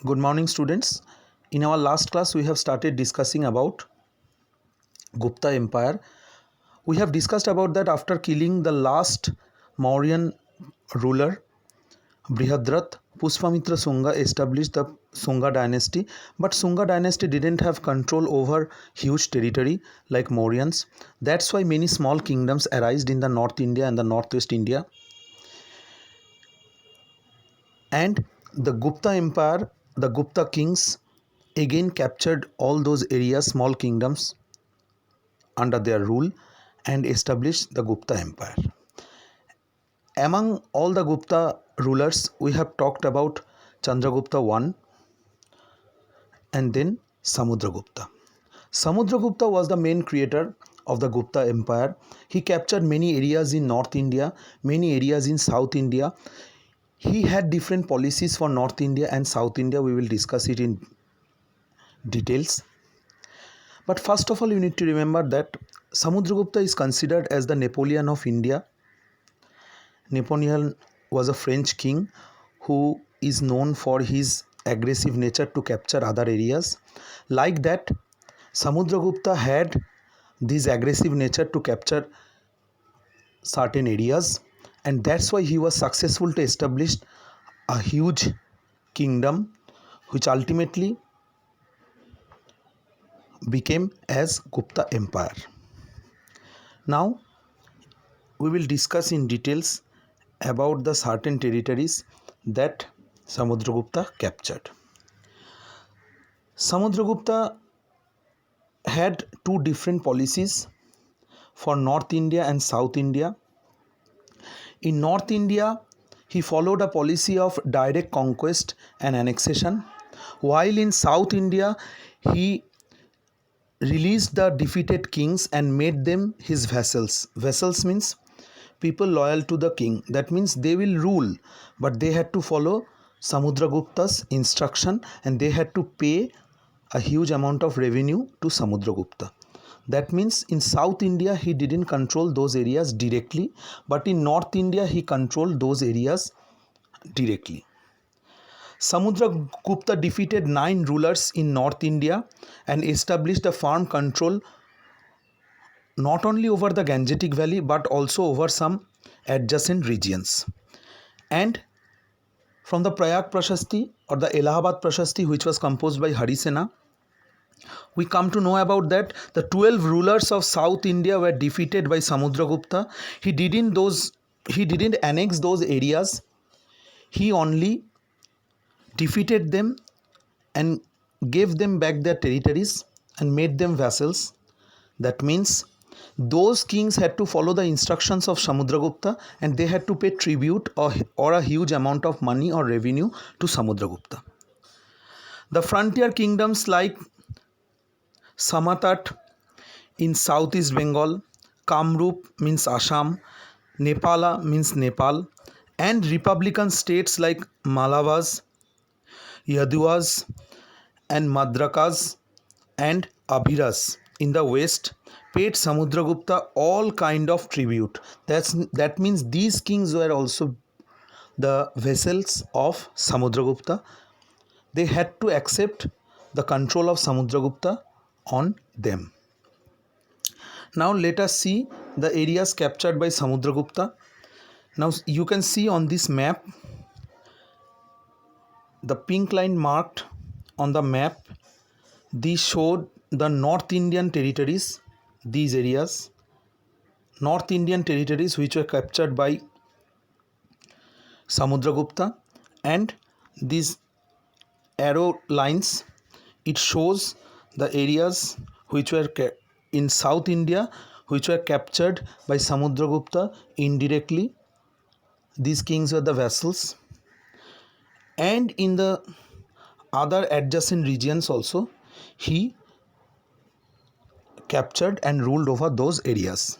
Good morning, students. In our last class, we have started discussing about Gupta Empire. We have discussed about that after killing the last Mauryan ruler, Brihadrat, Pushpamitra Sunga established the Sunga dynasty. But Sunga dynasty didn't have control over huge territory like Mauryans. That's why many small kingdoms arose in the North India and the Northwest India. And the Gupta Empire, the Gupta kings again captured all those areas, small kingdoms under their rule and established the Gupta Empire. Among all the Gupta rulers, we have talked about Chandragupta I and then Samudragupta. Samudragupta was the main creator of the Gupta Empire. He captured many areas in North India, many areas in South India. He had different policies for North India and South India. We will discuss it in details. But first of all, you need to remember that Samudragupta is considered as the Napoleon of India. Napoleon was a French king who is known for his aggressive nature to capture other areas. Like that, Samudragupta had this aggressive nature to capture certain areas, and that's why he was successful to establish a huge kingdom which ultimately became as Gupta Empire. Now we will discuss in details about the certain territories that Samudragupta captured. Samudragupta had two different policies for North India and South India. In North India, he followed a policy of direct conquest and annexation, while in South India, he released the defeated kings and made them his vassals. Vassals means people loyal to the king. That means they will rule, but they had to follow Samudragupta's instruction and they had to pay a huge amount of revenue to Samudragupta. That means in South India he didn't control those areas directly, but in North India he controlled those areas directly. Samudragupta defeated 9 rulers in North India and established a firm control not only over the Gangetic Valley but also over some adjacent regions. And from the Prayag Prashasti or the Allahabad Prashasti, which was composed by Harisena, we come to know about that the 12 rulers of South India were defeated by Samudragupta. He didn't annex those areas. He only defeated them and gave them back their territories and made them vassals. That means those kings had to follow the instructions of Samudragupta and they had to pay tribute or a huge amount of money or revenue to Samudragupta. The frontier kingdoms like Samatat in Southeast Bengal, Kamrup means Assam, Nepala means Nepal, and republican states like Malavas, Yaduas, and Madrakas and Abhiras in the west paid Samudragupta all kind of tribute. That means these kings were also the vassals of Samudragupta. They had to accept the control of Samudragupta on them. Now let us see the areas captured by Samudragupta. Now you can see on this map the pink line marked on the map. These showed the North Indian territories, these areas, North Indian territories which were captured by Samudragupta, and these arrow lines, it shows the areas which were in South India which were captured by Samudragupta indirectly. These kings were the vassals, and in the other adjacent regions also he captured and ruled over those areas.